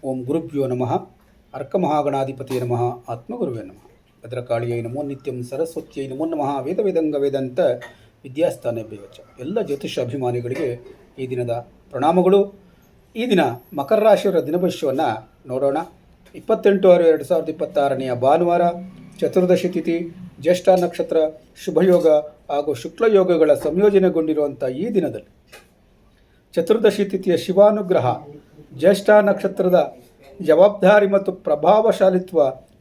ಓಂ ಗುರುಭ್ಯೋ ನಮಃ. ಅರ್ಕಮಹಾಗಣಾಧಿಪತಿಯ ನಮಃ. ಆತ್ಮಗುರುವೇ ನಮಃ. ಭದ್ರಕಾಳಿಯೈ ನಮೋ ನಿತ್ಯಂ. ಸರಸ್ವತ್ಯೈ ನಮೋ ನಮಃ. ವೇದವೇದಂಗ ವೇದಾಂತ ವಿದ್ಯಾಸ್ಥಾನ ಬೇವಚ. ಎಲ್ಲ ಜ್ಯೋತಿಷ ಅಭಿಮಾನಿಗಳಿಗೆ ಈ ದಿನದ ಪ್ರಣಾಮಗಳು. ಈ ದಿನ ಮಕರ ರಾಶಿಯವರ ದಿನಭವಿಷ್ಯವನ್ನು ನೋಡೋಣ. 28/6/2026 ಭಾನುವಾರ, ಚತುರ್ದಶಿ ತಿಥಿ, ಜ್ಯೇಷ್ಠ ನಕ್ಷತ್ರ, ಶುಭಯೋಗ ಹಾಗೂ ಶುಕ್ಲಯೋಗಗಳ ಸಂಯೋಜನೆಗೊಂಡಿರುವಂಥ ಈ ದಿನದಲ್ಲಿ ಚತುರ್ದಶಿ ತಿಥಿಯ ಶಿವಾನುಗ್ರಹ, ಜ್ಯೇಷ್ಠ ನಕ್ಷತ್ರದ ಜವಾಬ್ದಾರಿ ಮತ್ತು ಪ್ರಭಾವಶಾಲಿತ್ವ,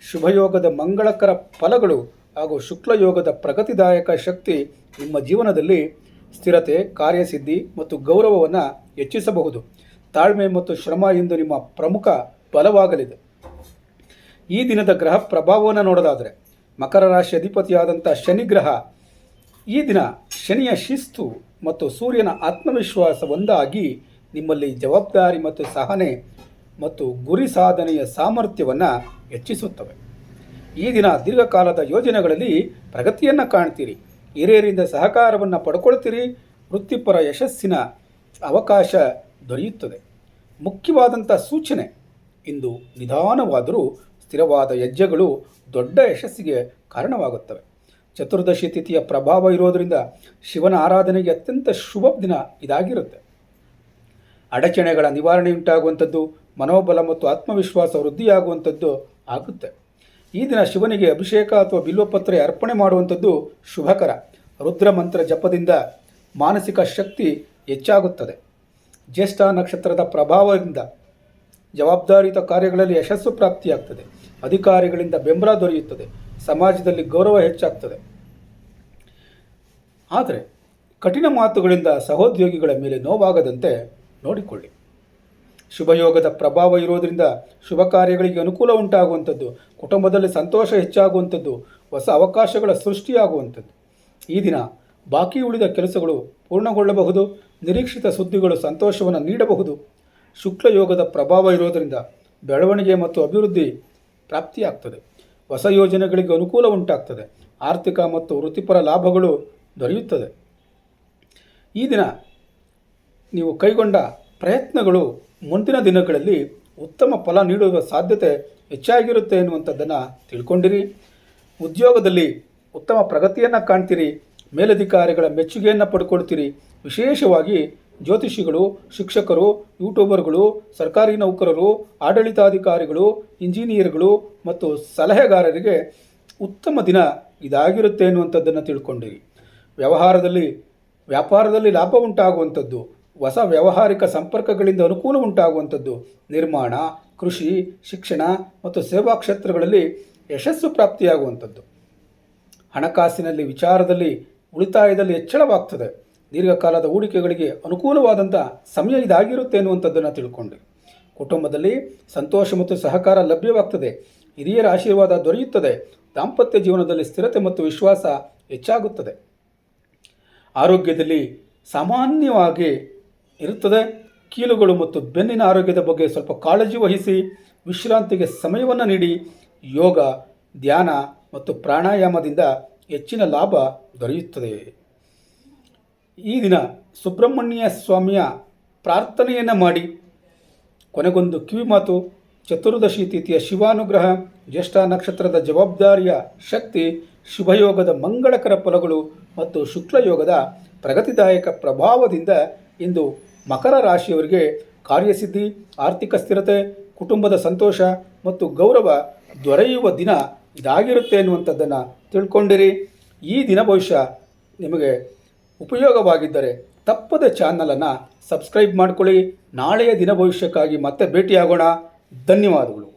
ಶುಭಯೋಗದ ಮಂಗಳಕರ ಫಲಗಳು ಹಾಗೂ ಶುಕ್ಲಯೋಗದ ಪ್ರಗತಿದಾಯಕ ಶಕ್ತಿ ನಿಮ್ಮ ಜೀವನದಲ್ಲಿ ಸ್ಥಿರತೆ, ಕಾರ್ಯಸಿದ್ಧಿ ಮತ್ತು ಗೌರವವನ್ನು ಹೆಚ್ಚಿಸಬಹುದು. ತಾಳ್ಮೆ ಮತ್ತು ಶ್ರಮ ಇಂದು ನಿಮ್ಮ ಪ್ರಮುಖ ಬಲವಾಗಲಿದೆ. ಈ ದಿನದ ಗ್ರಹ ಪ್ರಭಾವವನ್ನು ನೋಡೋದಾದರೆ, ಮಕರ ರಾಶಿ ಅಧಿಪತಿಯಾದಂಥ ಶನಿಗ್ರಹ ಈ ದಿನ ಶನಿಯ ಶಿಸ್ತು ಮತ್ತು ಸೂರ್ಯನ ಆತ್ಮವಿಶ್ವಾಸ ಒಂದಾಗಿ ನಿಮ್ಮಲ್ಲಿ ಜವಾಬ್ದಾರಿ ಮತ್ತು ಸಹನೆ ಮತ್ತು ಗುರಿ ಸಾಧನೆಯ ಸಾಮರ್ಥ್ಯವನ್ನು ಹೆಚ್ಚಿಸುತ್ತವೆ. ಈ ದಿನ ದೀರ್ಘಕಾಲದ ಯೋಜನೆಗಳಲ್ಲಿ ಪ್ರಗತಿಯನ್ನು ಕಾಣ್ತೀರಿ. ಹಿರಿಯರಿಂದ ಸಹಕಾರವನ್ನು ಪಡ್ಕೊಳ್ತೀರಿ. ವೃತ್ತಿಪರ ಯಶಸ್ಸಿನ ಅವಕಾಶ ದೊರೆಯುತ್ತದೆ. ಮುಖ್ಯವಾದಂಥ ಸೂಚನೆ, ಇಂದು ನಿಧಾನವಾದರೂ ಸ್ಥಿರವಾದ ಹೆಜ್ಜೆಗಳು ದೊಡ್ಡ ಯಶಸ್ಸಿಗೆ ಕಾರಣವಾಗುತ್ತವೆ. ಚತುರ್ದಶಿ ತಿಥಿಯ ಪ್ರಭಾವ ಇರೋದರಿಂದ ಶಿವನ ಆರಾಧನೆಗೆ ಅತ್ಯಂತ ಶುಭ ದಿನ ಇದಾಗಿರುತ್ತೆ. ಅಡಚಣೆಗಳ ನಿವಾರಣೆಯುಂಟಾಗುವಂಥದ್ದು, ಮನೋಬಲ ಮತ್ತು ಆತ್ಮವಿಶ್ವಾಸ ವೃದ್ಧಿಯಾಗುವಂಥದ್ದು ಆಗುತ್ತೆ. ಈ ದಿನ ಶಿವನಿಗೆ ಅಭಿಷೇಕ ಅಥವಾ ಬಿಲ್ವಪತ್ರೆ ಅರ್ಪಣೆ ಮಾಡುವಂಥದ್ದು ಶುಭಕರ. ರುದ್ರ ಮಂತ್ರ ಜಪದಿಂದ ಮಾನಸಿಕ ಶಕ್ತಿ ಹೆಚ್ಚಾಗುತ್ತದೆ. ಜ್ಯೇಷ್ಠ ನಕ್ಷತ್ರದ ಪ್ರಭಾವದಿಂದ ಜವಾಬ್ದಾರಿಯುತ ಕಾರ್ಯಗಳಲ್ಲಿ ಯಶಸ್ಸು ಪ್ರಾಪ್ತಿಯಾಗ್ತದೆ. ಅಧಿಕಾರಿಗಳಿಂದ ಬೆಂಬಲ ದೊರೆಯುತ್ತದೆ. ಸಮಾಜದಲ್ಲಿ ಗೌರವ ಹೆಚ್ಚಾಗ್ತದೆ. ಆದರೆ ಕಠಿಣ ಮಾತುಗಳಿಂದ ಸಹೋದ್ಯೋಗಿಗಳ ಮೇಲೆ ನೋವಾಗದಂತೆ ನೋಡಿಕೊಳ್ಳಿ. ಶುಭಯೋಗದ ಪ್ರಭಾವ ಇರೋದರಿಂದ ಶುಭ ಕಾರ್ಯಗಳಿಗೆ ಅನುಕೂಲ ಉಂಟಾಗುವಂಥದ್ದು, ಕುಟುಂಬದಲ್ಲಿ ಸಂತೋಷ ಹೆಚ್ಚಾಗುವಂಥದ್ದು, ಹೊಸ ಅವಕಾಶಗಳ ಸೃಷ್ಟಿಯಾಗುವಂಥದ್ದು. ಈ ದಿನ ಬಾಕಿ ಉಳಿದ ಕೆಲಸಗಳು ಪೂರ್ಣಗೊಳ್ಳಬಹುದು. ನಿರೀಕ್ಷಿತ ಸುದ್ದಿಗಳು ಸಂತೋಷವನ್ನು ನೀಡಬಹುದು. ಶುಕ್ಲಯೋಗದ ಪ್ರಭಾವ ಇರೋದರಿಂದ ಬೆಳವಣಿಗೆ ಮತ್ತು ಅಭಿವೃದ್ಧಿ ಪ್ರಾಪ್ತಿಯಾಗ್ತದೆ. ಹೊಸ ಯೋಜನೆಗಳಿಗೆ ಅನುಕೂಲ ಉಂಟಾಗ್ತದೆ. ಆರ್ಥಿಕ ಮತ್ತು ವೃತ್ತಿಪರ ಲಾಭಗಳು ದೊರೆಯುತ್ತದೆ. ಈ ದಿನ ನೀವು ಕೈಗೊಂಡ ಪ್ರಯತ್ನಗಳು ಮುಂದಿನ ದಿನಗಳಲ್ಲಿ ಉತ್ತಮ ಫಲ ನೀಡುವ ಸಾಧ್ಯತೆ ಹೆಚ್ಚಾಗಿರುತ್ತೆ ಎನ್ನುವಂಥದ್ದನ್ನು ತಿಳ್ಕೊಂಡಿರಿ. ಉದ್ಯೋಗದಲ್ಲಿ ಉತ್ತಮ ಪ್ರಗತಿಯನ್ನು ಕಾಣ್ತೀರಿ. ಮೇಲಧಿಕಾರಿಗಳ ಮೆಚ್ಚುಗೆಯನ್ನು ಪಡ್ಕೊಳ್ತೀರಿ. ವಿಶೇಷವಾಗಿ ಜ್ಯೋತಿಷಿಗಳು, ಶಿಕ್ಷಕರು, ಯೂಟ್ಯೂಬರ್ಗಳು, ಸರ್ಕಾರಿ ನೌಕರರು, ಆಡಳಿತಾಧಿಕಾರಿಗಳು, ಇಂಜಿನಿಯರ್ಗಳು ಮತ್ತು ಸಲಹೆಗಾರರಿಗೆ ಉತ್ತಮ ದಿನ ಇದಾಗಿರುತ್ತೆ ಎನ್ನುವಂಥದ್ದನ್ನು ತಿಳ್ಕೊಂಡಿರಿ. ವ್ಯಾಪಾರದಲ್ಲಿ ಲಾಭ ಉಂಟಾಗುವಂಥದ್ದು, ಹೊಸ ವ್ಯಾವಹಾರಿಕ ಸಂಪರ್ಕಗಳಿಂದ ಅನುಕೂಲ ಉಂಟಾಗುವಂಥದ್ದು, ನಿರ್ಮಾಣ, ಕೃಷಿ, ಶಿಕ್ಷಣ ಮತ್ತು ಸೇವಾ ಕ್ಷೇತ್ರಗಳಲ್ಲಿ ಯಶಸ್ಸು ಪ್ರಾಪ್ತಿಯಾಗುವಂಥದ್ದು. ಹಣಕಾಸಿನಲ್ಲಿ ವಿಚಾರದಲ್ಲಿ ಉಳಿತಾಯದಲ್ಲಿ ಹೆಚ್ಚಳವಾಗ್ತದೆ. ದೀರ್ಘಕಾಲದ ಹೂಡಿಕೆಗಳಿಗೆ ಅನುಕೂಲವಾದಂಥ ಸಮಯ ಇದಾಗಿರುತ್ತೆ ಎನ್ನುವಂಥದ್ದನ್ನು ತಿಳ್ಕೊಂಡ್ರಿ. ಕುಟುಂಬದಲ್ಲಿ ಸಂತೋಷ ಮತ್ತು ಸಹಕಾರ ಲಭ್ಯವಾಗ್ತದೆ. ಹಿರಿಯರ ಆಶೀರ್ವಾದ ದೊರೆಯುತ್ತದೆ. ದಾಂಪತ್ಯ ಜೀವನದಲ್ಲಿ ಸ್ಥಿರತೆ ಮತ್ತು ವಿಶ್ವಾಸ ಹೆಚ್ಚಾಗುತ್ತದೆ. ಆರೋಗ್ಯದಲ್ಲಿ ಸಾಮಾನ್ಯವಾಗಿ ಇರುತ್ತದೆ. ಕೀಲುಗಳು ಮತ್ತು ಬೆನ್ನಿನ ಆರೋಗ್ಯದ ಬಗ್ಗೆ ಸ್ವಲ್ಪ ಕಾಳಜಿ ವಹಿಸಿ ವಿಶ್ರಾಂತಿಗೆ ಸಮಯವನ್ನು ನೀಡಿ. ಯೋಗ, ಧ್ಯಾನ ಮತ್ತು ಪ್ರಾಣಾಯಾಮದಿಂದ ಹೆಚ್ಚಿನ ಲಾಭ ದೊರೆಯುತ್ತದೆ. ಈ ದಿನ ಸುಬ್ರಹ್ಮಣ್ಯ ಸ್ವಾಮಿಯ ಪ್ರಾರ್ಥನೆಯನ್ನು ಮಾಡಿ. ಕೊನೆಗೊಂದು ಕಿವಿಮಾತು, ಚತುರ್ದಶಿ ತಿಥಿಯ ಶಿವಾನುಗ್ರಹ, ಜ್ಯೇಷ್ಠ ನಕ್ಷತ್ರದ ಜವಾಬ್ದಾರಿಯ ಶಕ್ತಿ, ಶುಭಯೋಗದ ಮಂಗಳಕರ ಫಲಗಳು ಮತ್ತು ಶುಕ್ಲಯೋಗದ ಪ್ರಗತಿದಾಯಕ ಪ್ರಭಾವದಿಂದ ಇಂದು ಮಕರ ರಾಶಿಯವರಿಗೆ ಕಾರ್ಯಸಿದ್ಧಿ, ಆರ್ಥಿಕ ಸ್ಥಿರತೆ, ಕುಟುಂಬದ ಸಂತೋಷ ಮತ್ತು ಗೌರವ ದೊರೆಯುವ ದಿನ ಇದಾಗಿರುತ್ತೆ ಎನ್ನುವಂಥದ್ದನ್ನು ತಿಳ್ಕೊಂಡಿರಿ. ಈ ದಿನ ಭವಿಷ್ಯ ನಿಮಗೆ ಉಪಯೋಗವಾಗಿದ್ದರೆ ತಪ್ಪದ ಚಾನಲನ್ನು ಸಬ್ಸ್ಕ್ರೈಬ್ ಮಾಡಿಕೊಳ್ಳಿ. ನಾಳೆಯ ದಿನ ಭವಿಷ್ಯಕ್ಕಾಗಿ ಮತ್ತೆ ಭೇಟಿಯಾಗೋಣ. ಧನ್ಯವಾದಗಳು.